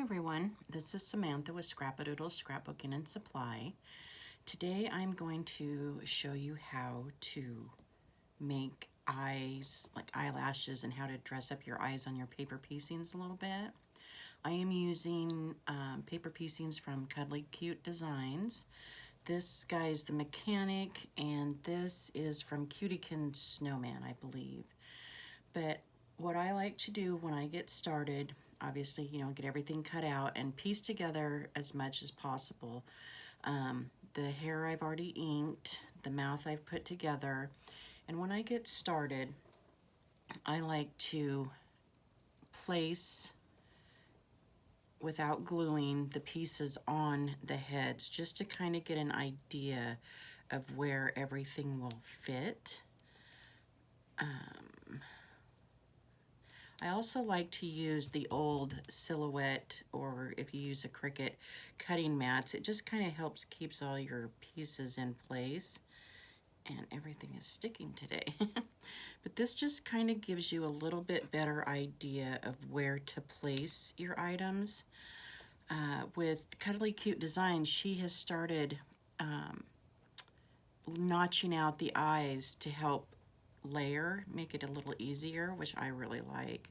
everyone, this is Samantha with Scrap-A-Doodle Scrapbooking and Supply. Today I'm going to show you how to make eyes, like eyelashes, and how to dress up your eyes on your paper piecings a little bit. I am using paper piecings from Cuddly Cute Designs. This guy is the Mechanic, and this is from Cutikin Snowman, I believe. But what I like to do when I get started, obviously, get everything cut out and piece together as much as possible. The hair I've already inked, the mouth I've put together, and when I get started, I like to place, without gluing, the pieces on the heads just to kind of get an idea of where everything will fit. I also like to use the old Silhouette, or if you use a Cricut, cutting mats. It just kind of helps keeps all your pieces in place. And everything is sticking today. But this just kind of gives you a little bit better idea of where to place your items. With Cuddly Cute Designs, she has started notching out the eyes to help layer, make it a little easier, which I really like.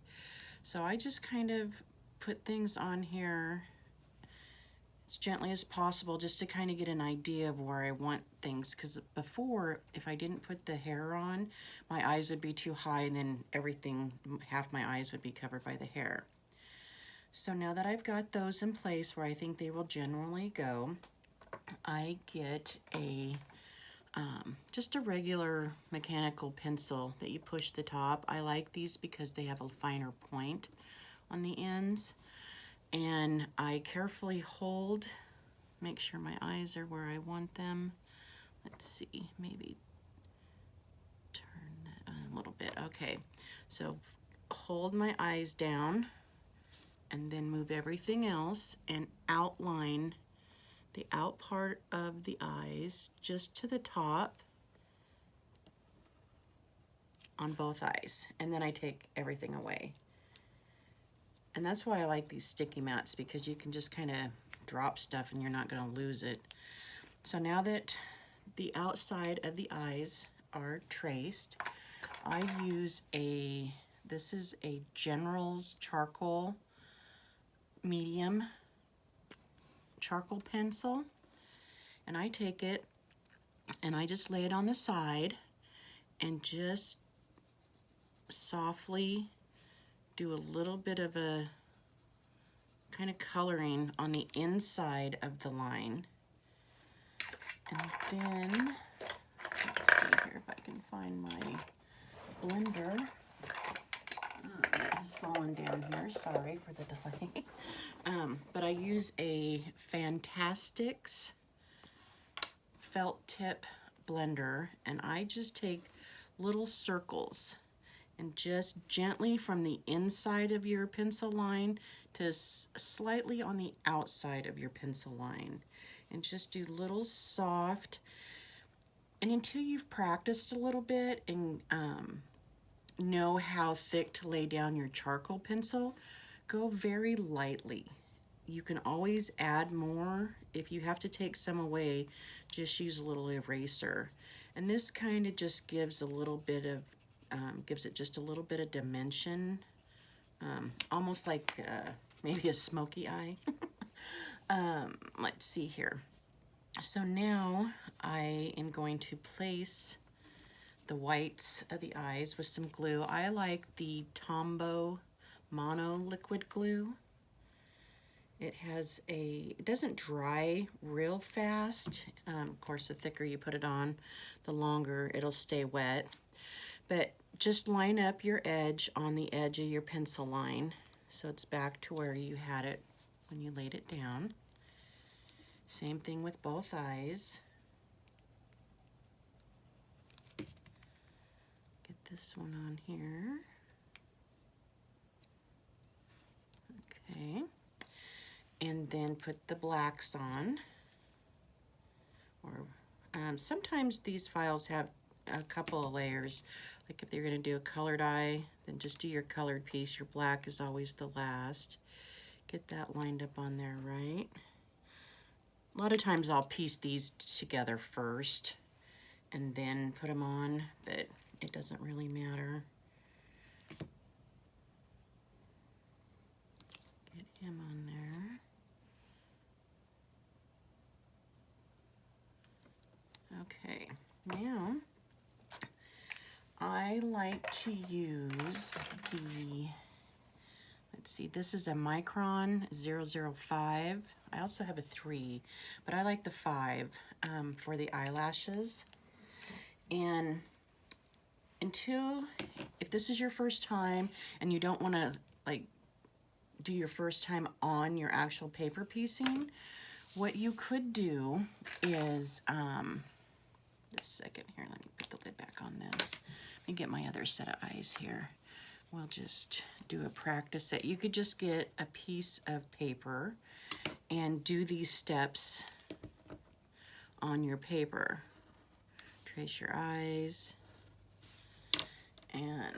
So I just kind of put things on here as gently as possible just to kind of get an idea of where I want things, because before, if I didn't put the hair on, my eyes would be too high and then everything, half my eyes would be covered by the hair. So now that I've got those in place where I think they will generally go, I get a just a regular mechanical pencil that you push the top. I like these because they have a finer point on the ends. And I carefully hold, make sure my eyes are where I want them. Let's see, maybe turn that a little bit. Okay, so hold my eyes down and then move everything else and outline the out part of the eyes just to the top on both eyes, and then I take everything away. And that's why I like these sticky mats, because you can just kind of drop stuff and you're not going to lose it. So now that the outside of the eyes are traced, I use this is a General's charcoal, medium charcoal pencil, and I take it and I just lay it on the side and just softly do a little bit of a kind of coloring on the inside of the line. And then, let's see here if I can find my blender. It has fallen down here, sorry for the delay. But I use a Fantastics felt tip blender, and I just take little circles and just gently from the inside of your pencil line to slightly on the outside of your pencil line, and just do little soft, and until you've practiced a little bit and know how thick to lay down your charcoal pencil, go very lightly. You can always add more. If you have to take some away, just use a little eraser. And this kind of just gives a little bit of, gives it just a little bit of dimension, almost like maybe a smoky eye. Let's see here. So now I am going to place the whites of the eyes with some glue. I like the Tombow Mono liquid glue. It doesn't dry real fast. Of course, the thicker you put it on, the longer it'll stay wet. But just line up your edge on the edge of your pencil line so it's back to where you had it when you laid it down. Same thing with both eyes. Get this one on here. Okay. And then put the blacks on. Or sometimes these files have a couple of layers. Like if you're going to do a colored eye, then just do your colored piece. Your black is always the last. Get that lined up on there, right? A lot of times I'll piece these together first and then put them on, but it doesn't really matter. Get him on there. Okay, now I like to use the, let's see, this is a Micron 005. I also have a 3, but I like the 5 for the eyelashes. And if this is your first time and you don't want to like do your first time on your actual paper piecing, what you could do is, just a second here, let me put the lid back on this. Let me get my other set of eyes here. We'll just do a practice set. You could just get a piece of paper and do these steps on your paper. Trace your eyes and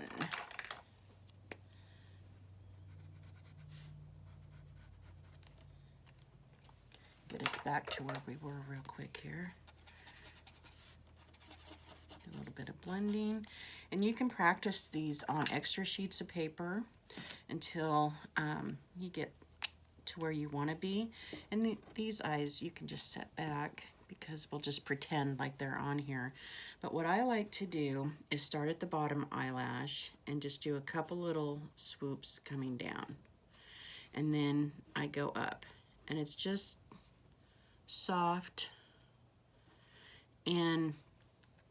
get us back to where we were real quick here. A little bit of blending, and you can practice these on extra sheets of paper until you get to where you want to be. And these eyes you can just set back because we'll just pretend like they're on here. But what I like to do is start at the bottom eyelash and just do a couple little swoops coming down, and then I go up, and it's just soft. And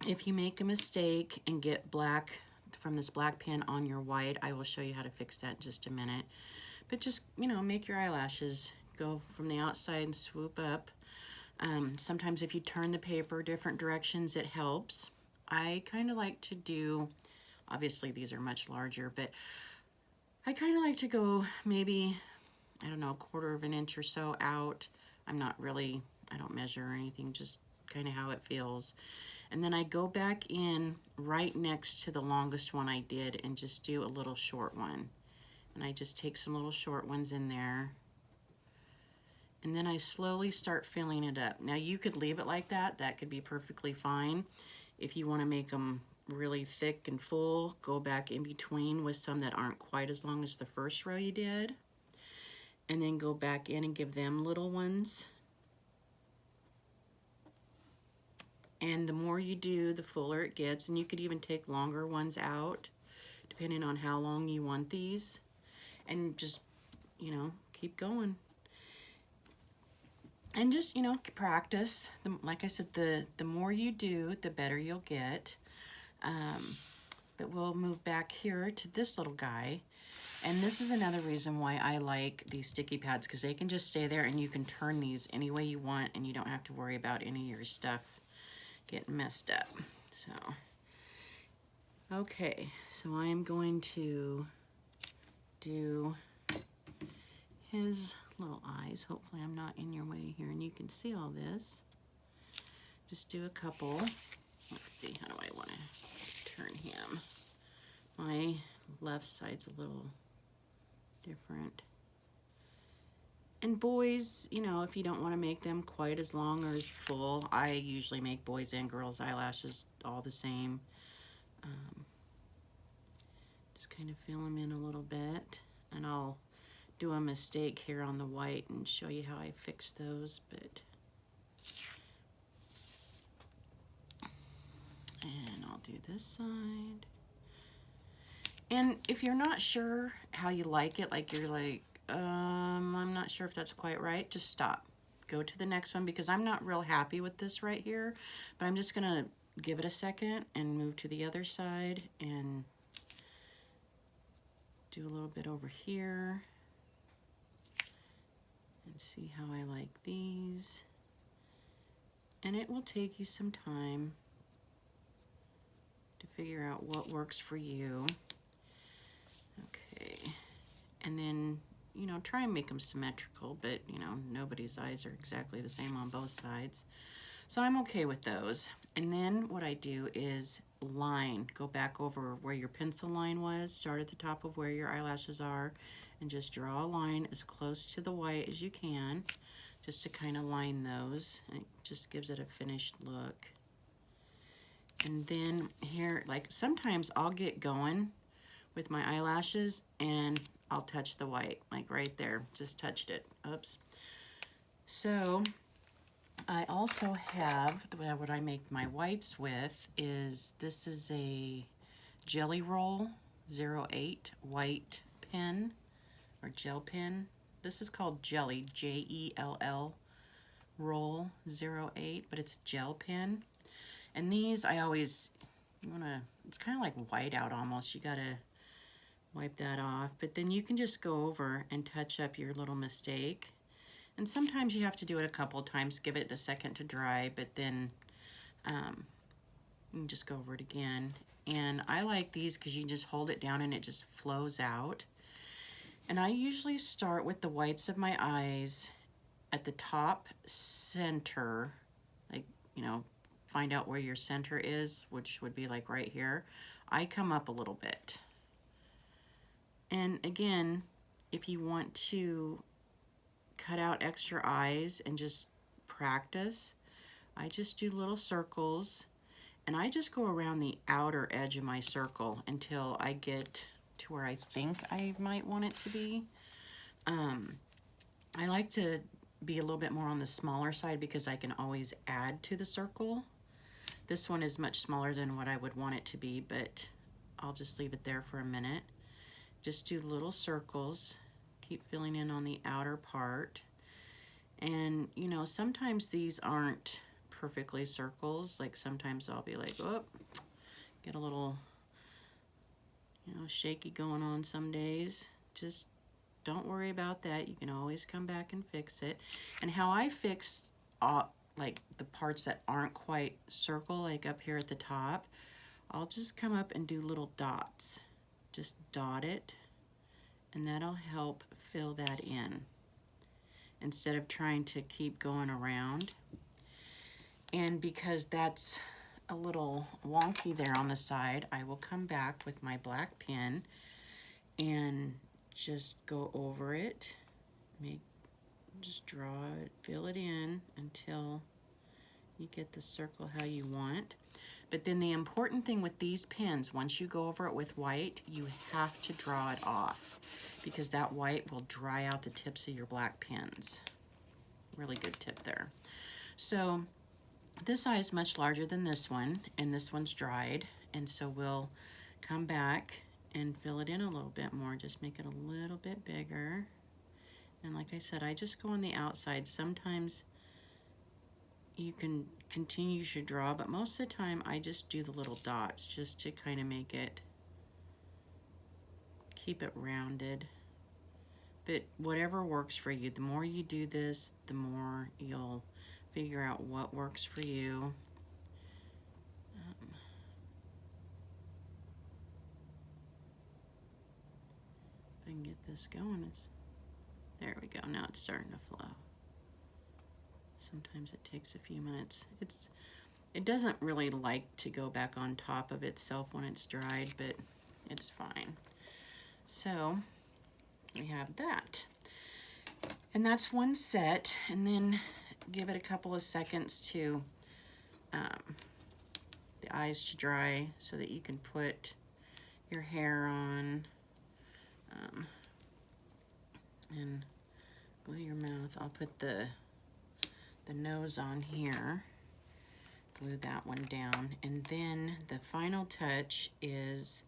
if you make a mistake and get black from this black pen on your white, I will show you how to fix that in just a minute. But just, you know, make your eyelashes go from the outside and swoop up. Sometimes if you turn the paper different directions, it helps. I kind of like to do, obviously these are much larger, but I kind of like to go maybe, I don't know, 1/4 of an inch or so out. I don't measure or anything, just kind of how it feels. And then I go back in right next to the longest one I did and just do a little short one. And I just take some little short ones in there. And then I slowly start filling it up. Now you could leave it like that. That could be perfectly fine. If you want to make them really thick and full, go back in between with some that aren't quite as long as the first row you did. And then go back in and give them little ones. And the more you do, the fuller it gets. And you could even take longer ones out, depending on how long you want these. And just, you know, keep going. And just, you know, practice. Like I said, the more you do, the better you'll get. But we'll move back here to this little guy. And this is another reason why I like these sticky pads, because they can just stay there and you can turn these any way you want and you don't have to worry about any of your stuff getting messed up. So, okay, so I'm going to do his little eyes. Hopefully I'm not in your way here and you can see all this. Just do a couple. Let's see, how do I want to turn him? My left side's a little different. And boys, you know, if you don't want to make them quite as long or as full, I usually make boys and girls eyelashes all the same. Just kind of fill them in a little bit, and I'll do a mistake here on the white and show you how I fix those. But and I'll do this side. And if you're not sure how you like it, like you're like, I'm not sure if that's quite right, just stop. Go to the next one, because I'm not real happy with this right here, but I'm just gonna give it a second and move to the other side and do a little bit over here and see how I like these. And it will take you some time to figure out what works for you. Okay, and then, you know, try and make them symmetrical, but, you know, nobody's eyes are exactly the same on both sides. So I'm okay with those. And then what I do is line, go back over where your pencil line was, start at the top of where your eyelashes are, and just draw a line as close to the white as you can, just to kind of line those. It just gives it a finished look. And then here, like sometimes I'll get going with my eyelashes and I'll touch the white, like right there, just touched it. Oops. So I also have, what I make my whites with is, this is a Jelly Roll 08 white pen or gel pen. This is called Jelly, J-E-L-L, Roll 08, but it's a gel pen. And these I always, it's kind of like white out almost. You gotta wipe that off. But then you can just go over and touch up your little mistake. And sometimes you have to do it a couple of times, give it a second to dry, but then you can just go over it again. And I like these because you just hold it down and it just flows out. And I usually start with the whites of my eyes at the top center, like, find out where your center is, which would be like right here. I come up a little bit. And again, if you want to cut out extra eyes and just practice, I just do little circles and I just go around the outer edge of my circle until I get to where I think I might want it to be. I like to be a little bit more on the smaller side because I can always add to the circle. This one is much smaller than what I would want it to be, but I'll just leave it there for a minute. Just do little circles, keep filling in on the outer part. And sometimes these aren't perfectly circles. Like sometimes I'll be like, oh, get a little, shaky going on some days. Just don't worry about that. You can always come back and fix it. And how I fix like the parts that aren't quite circle, like up here at the top, I'll just come up and do little dots. Just dot it, and that'll help fill that in instead of trying to keep going around. And because that's a little wonky there on the side, I will come back with my black pen and just go over it, just draw it, fill it in until you get the circle how you want. But then the important thing with these pens, once you go over it with white, you have to draw it off because that white will dry out the tips of your black pens. Really good tip there. So this eye is much larger than this one, and this one's dried, and so we'll come back and fill it in a little bit more, just make it a little bit bigger. And like I said, I just go on the outside. Sometimes you can continue to draw, but most of the time I just do the little dots just to kind of keep it rounded. But whatever works for you, the more you do this, the more you'll figure out what works for you. If I can get this going, there we go. Now it's starting to flow. Sometimes it takes a few minutes. It doesn't really like to go back on top of itself when it's dried, but it's fine. So we have that. And that's one set, and then give it a couple of seconds to the eyes to dry so that you can put your hair on and glue your mouth. I'll put the nose on here, glue that one down, and then the final touch is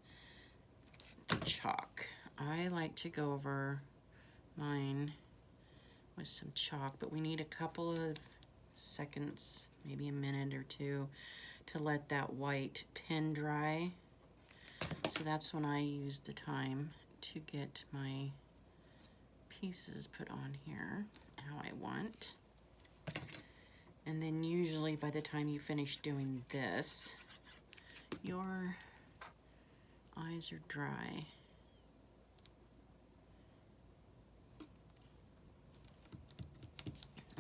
the chalk. I like to go over mine with some chalk, but we need a couple of seconds, maybe a minute or two, to let that white pen dry. So that's when I use the time to get my pieces put on here how I want. And then usually by the time you finish doing this, your eyes are dry.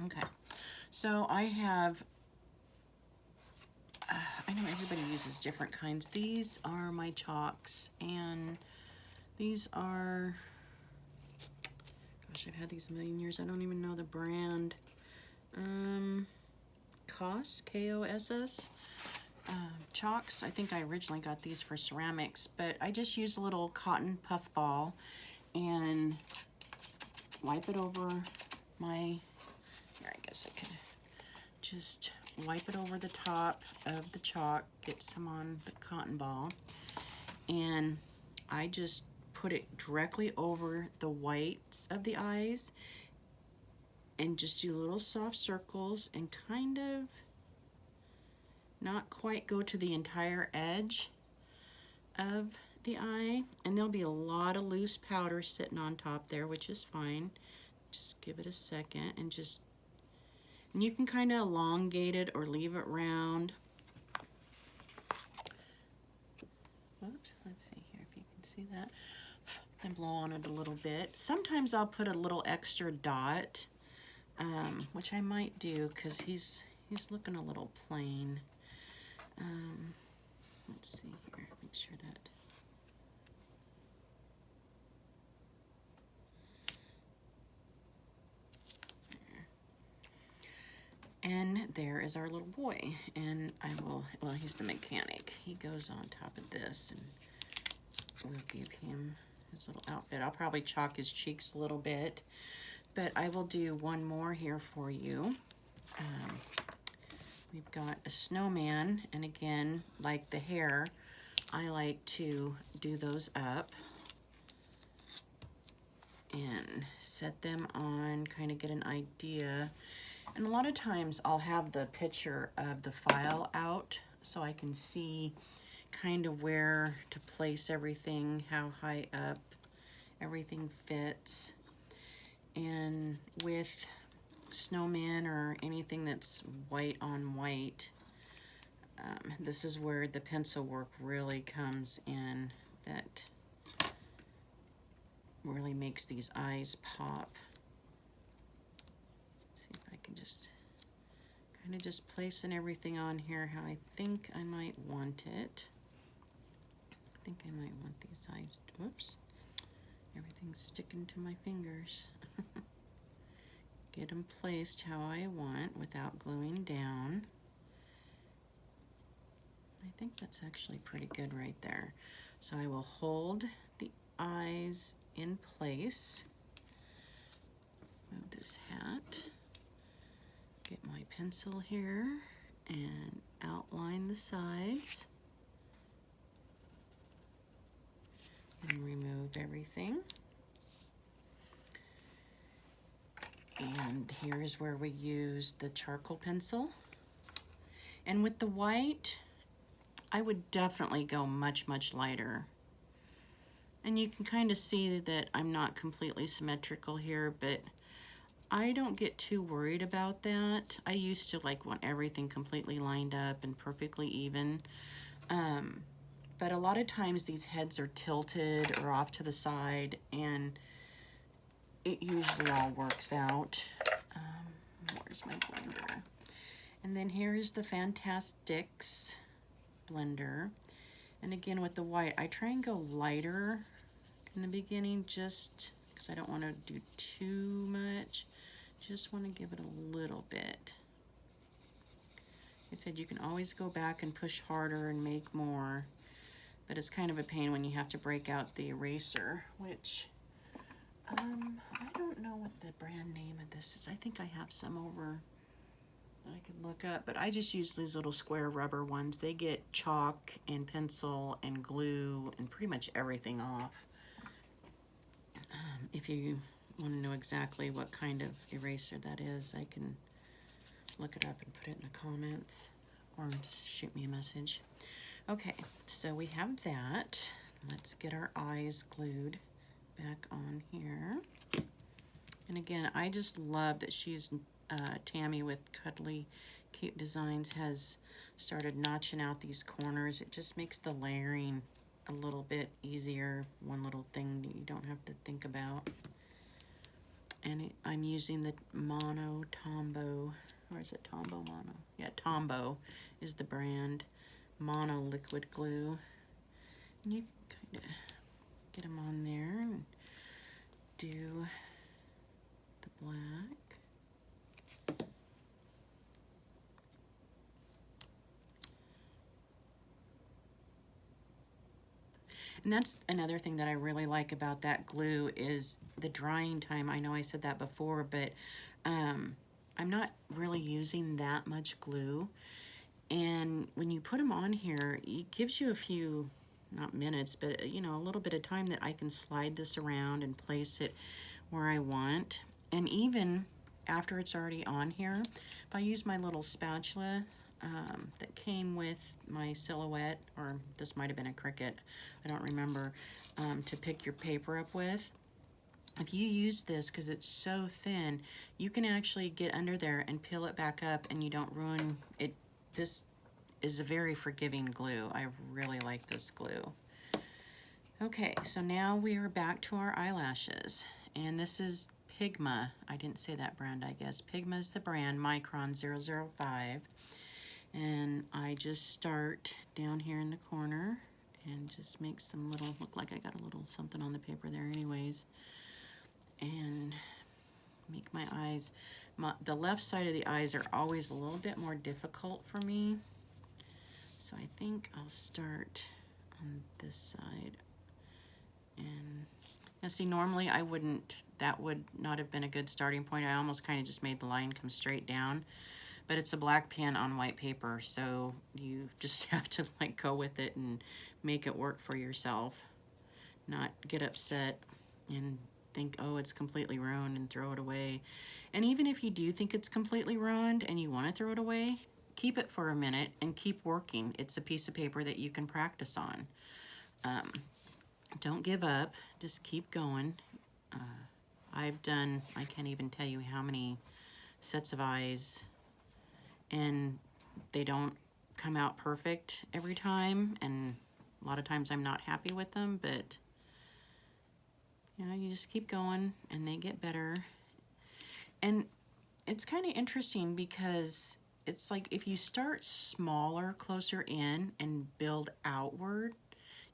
Okay, so I have, I know everybody uses different kinds. These are my chalks, and these are I've had these a million years. I don't even know the brand. Koss, K-O-S-S. Chalks. I think I originally got these for ceramics, but I just use a little cotton puff ball and wipe it over my, here, I guess I could just wipe it over the top of the chalk, get some on the cotton ball, and I just put it directly over the whites of the eyes and just do little soft circles and kind of not quite go to the entire edge of the eye. And there'll be a lot of loose powder sitting on top there, which is fine. Just give it a second and just, and you can kind of elongate it or leave it round. Whoops, let's see here if you can see that. And blow on it a little bit. Sometimes I'll put a little extra dot, which I might do because he's looking a little plain. Let's see here, make sure that. And there is our little boy. And I will, well, he's the mechanic. He goes on top of this and we'll give him his little outfit. I'll probably chalk his cheeks a little bit, but I will do one more here for you. We've got a snowman, and again, like the hair, I like to do those up and set them on, kind of get an idea. And a lot of times I'll have the picture of the file out so I can see kind of where to place everything, how high up everything fits. And with snowman or anything that's white on white, this is where the pencil work really comes in, that really makes these eyes pop. See if I can just kind of just placing everything on here how I think I might want it. I think I might want these eyes, whoops, everything's sticking to my fingers. Get them placed how I want without gluing down. I think that's actually pretty good right there. So I will hold the eyes in place. Move this hat. Get my pencil here and outline the sides. And remove everything. And here's where we use the charcoal pencil. And with the white, I would definitely go much, much lighter. And you can kind of see that I'm not completely symmetrical here, but I don't get too worried about that. I used to like want everything completely lined up and perfectly even. But a lot of times these heads are tilted or off to the side, and it usually all works out. Where's my blender? And then here is the Fantastics blender. And again, with the white, I try and go lighter in the beginning just because I don't want to do too much. Just want to give it a little bit. Like I said, you can always go back and push harder and make more, but it's kind of a pain when you have to break out the eraser, which I don't know what the brand name of this is. I think I have some over that I could look up, but I just use these little square rubber ones. They get chalk and pencil and glue and pretty much everything off. If you want to know exactly what kind of eraser that is, I can look it up and put it in the comments, or just shoot me a message. Okay, so we have that. Let's get our eyes glued back on here. And again, I just love that she's Tammy with Cuddly Cute Designs has started notching out these corners. It just makes the layering a little bit easier. One little thing that you don't have to think about. And I'm using the Mono Tombow, or is it Tombow Mono? Yeah, Tombow is the brand. Mono liquid glue. And you can kind of get them on there and do black. And that's another thing that I really like about that glue is the drying time. I know I said that before, but I'm not really using that much glue. And when you put them on here, it gives you a few, not minutes, but you know, a little bit of time that I can slide this around and place it where I want. And even after it's already on here, if I use my little spatula that came with my Silhouette, or this might have been a Cricut, I don't remember, to pick your paper up with, if you use this, because it's so thin, you can actually get under there and peel it back up and you don't ruin it. This is a very forgiving glue. I really like this glue. Okay, so now we are back to our eyelashes. And this is Pigma. I didn't say that brand, I guess. Pigma is the brand, Micron 005. And I just start down here in the corner and just make some little, look like I got a little something on the paper there anyways. And make my eyes, the left side of the eyes are always a little bit more difficult for me. So I think I'll start on this side. And now see, normally I wouldn't, that would not have been a good starting point. I almost kind of just made the line come straight down. But it's a black pen on white paper, so you just have to like go with it and make it work for yourself. Not get upset and think, oh, it's completely ruined and throw it away. And even if you do think it's completely ruined and you want to throw it away, keep it for a minute and keep working. It's a piece of paper that you can practice on. Don't give up, just keep going. I've done, I can't even tell you how many sets of eyes, and they don't come out perfect every time, and a lot of times I'm not happy with them, but you know, you just keep going and they get better. And it's kind of interesting because it's like if you start smaller, closer in, and build outward,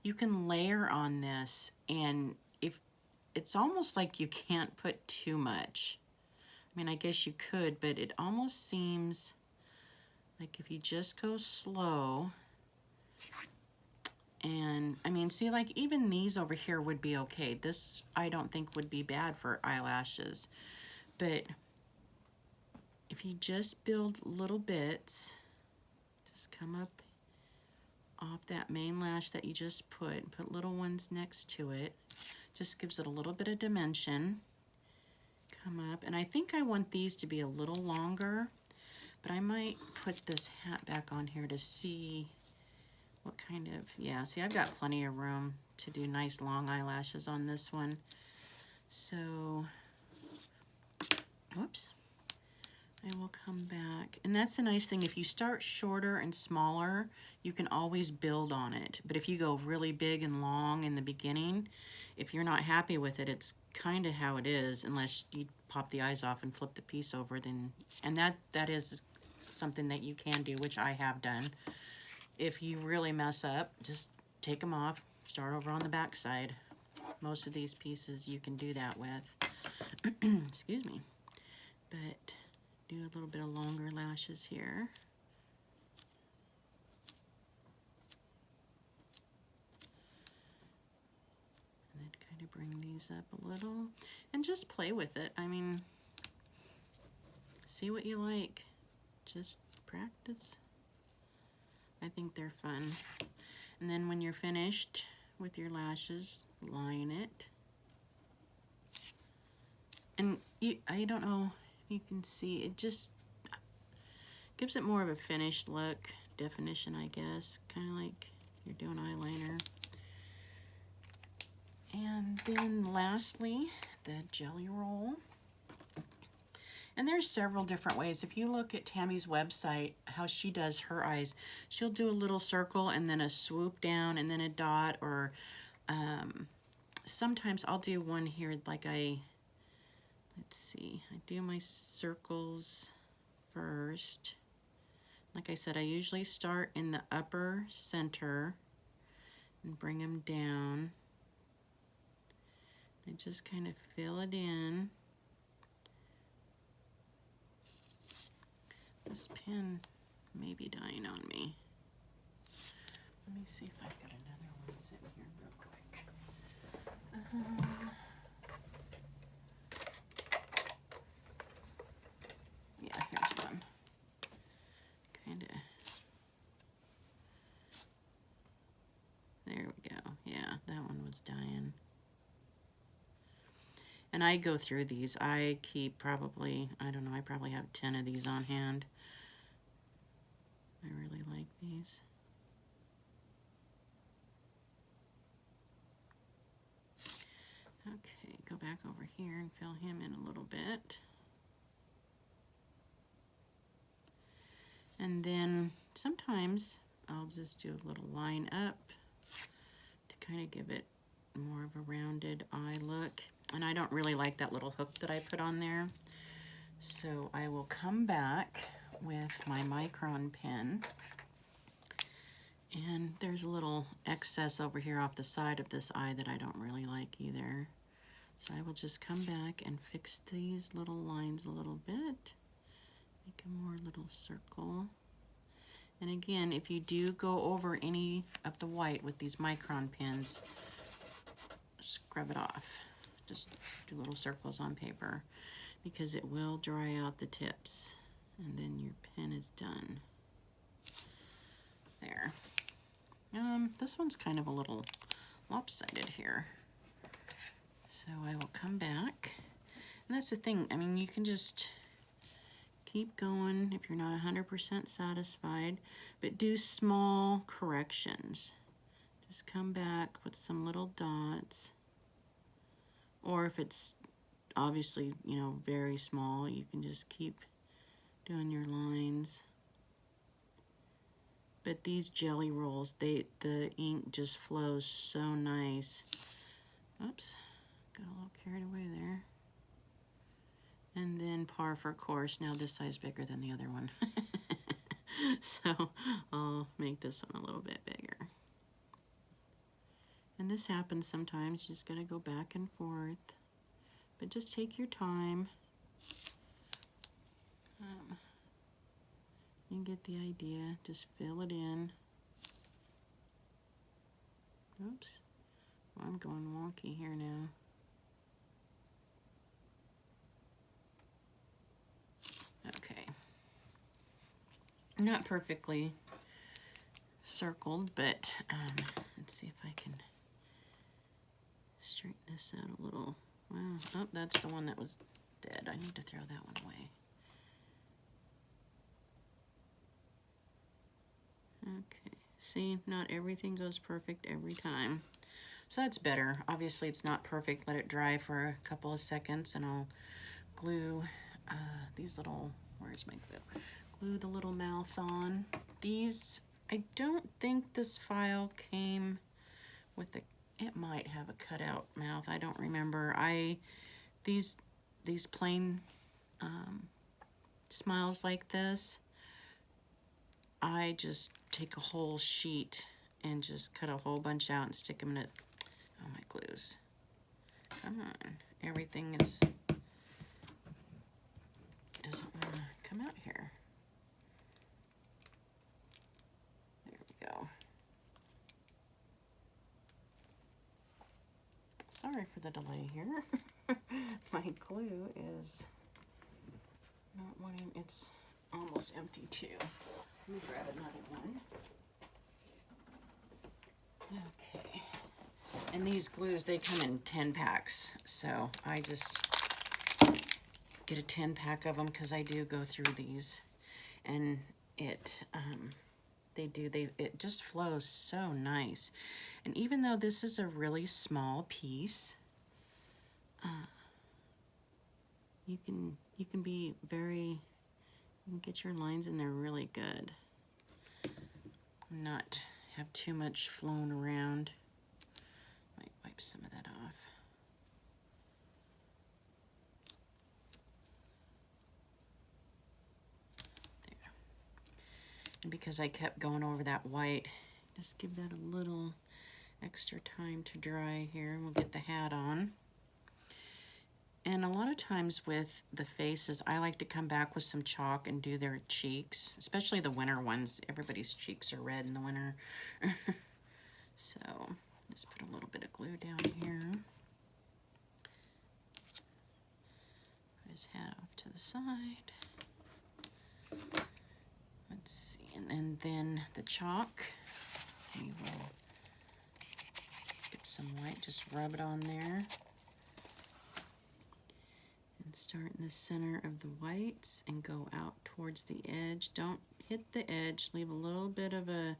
you can layer on this, and if it's almost like you can't put too much. I mean, I guess you could, but it almost seems like if you just go slow, and I mean, see, like even these over here would be okay. This I don't think would be bad for eyelashes, but if you just build little bits, just come up off that main lash that you just put little ones next to it, just gives it a little bit of dimension. Come up, and I think I want these to be a little longer, but I might put this hat back on here to see what kind of, yeah, see, I've got plenty of room to do nice long eyelashes on this one. So, whoops, I will come back. And that's the nice thing, if you start shorter and smaller, you can always build on it. But if you go really big and long in the beginning, if you're not happy with it, it's kind of how it is, unless you pop the eyes off and flip the piece over, then, and that is something that you can do, which I have done. If you really mess up, just take them off, start over on the back side. Most of these pieces you can do that with. Excuse me. But do a little bit of longer lashes here. And then kind of bring these up a little. And just play with it. I mean, see what you like. Just practice. I think they're fun. And then when you're finished with your lashes, line it. And I don't know if you can see, it just gives it more of a finished look, definition, I guess, kind of like you're doing eyeliner. And then lastly, the jelly roll. And there's several different ways. If you look at Tammy's website, how she does her eyes, she'll do a little circle and then a swoop down and then a dot, or sometimes I'll do one here like let's see, I do my circles first. Like I said, I usually start in the upper center and bring them down. I just kind of fill it in. This pen may be dying on me. Let me see if I've got another one sitting here real quick. Yeah, here's one. Kinda. There we go. Yeah, that one was dying. And I go through these. I keep probably, I don't know, I probably have 10 of these on hand. I really like these. Okay, go back over here and fill him in a little bit. And then sometimes I'll just do a little line up to kind of give it more of a rounded eye look. And I don't really like that little hook that I put on there. So I will come back with my Micron pen. And there's a little excess over here off the side of this eye that I don't really like either. So I will just come back and fix these little lines a little bit. Make a more little circle. And again, if you do go over any of the white with these Micron pens, scrub it off. Just do little circles on paper because it will dry out the tips. And then your pen is done. There. This one's kind of a little lopsided here. So I will come back. And that's the thing, I mean, you can just keep going if you're not 100% satisfied, but do small corrections. Just come back with some little dots. Or if it's obviously, you know, very small, you can just keep doing your lines. But these jelly rolls, the ink just flows so nice. Oops, got a little carried away there. And then par for course. Now this size bigger than the other one. So I'll make this one a little bit bigger. And this happens sometimes, you just gotta go back and forth. But just take your time. You get the idea, just fill it in. Oops, well, I'm going wonky here now. Okay, not perfectly circled, but let's see if I can straighten this out a little. Wow, oh, that's the one that was dead. I need to throw that one away. Okay, see, not everything goes perfect every time. So that's better. Obviously it's not perfect. Let it dry for a couple of seconds and I'll glue these little, where's my glue? Glue the little mouth on. These, I don't think this file came with the, it might have a cutout mouth. I don't remember. These plain smiles like this, I just take a whole sheet and just cut a whole bunch out and stick them in it. Oh, my glues. Come on. Everything is, doesn't want to come out here. There we go. Sorry for the delay here. My glue is not wanting, it's almost empty too. Let me grab another one. Okay. And these glues, they come in 10 packs. So I just get a 10 pack of them because I do go through these. And it, it just flows so nice. And even though this is a really small piece, you can be very, you can get your lines in there really good. Not have too much flown around. Might wipe some of that off. There. And because I kept going over that white, just give that a little extra time to dry here and we'll get the hat on. And a lot of times with the faces, I like to come back with some chalk and do their cheeks, especially the winter ones. Everybody's cheeks are red in the winter. So just put a little bit of glue down here. Put his hat off to the side. Let's see, and then the chalk, we will get some white, just rub it on there. And start in the center of the whites and go out towards the edge. Don't hit the edge, leave a little bit of the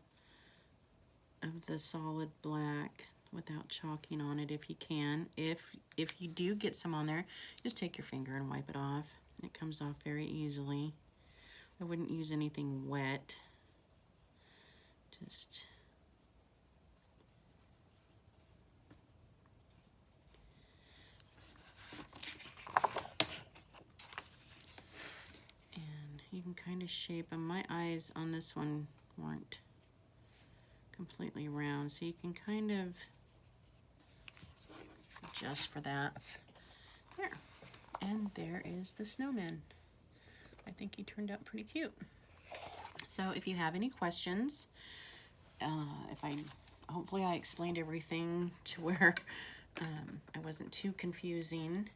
solid black without chalking on it if you can. If you do get some on there, just take your finger and wipe it off. It comes off very easily. I wouldn't use anything wet. Just and you can kind of shape them. My eyes on this one weren't completely round, so you can kind of adjust for that. There. And there is the snowman. I think he turned out pretty cute. So if you have any questions, hopefully I explained everything to where I wasn't too confusing,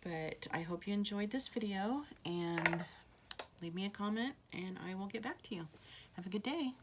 but I hope you enjoyed this video, and leave me a comment and I will get back to you. Have a good day.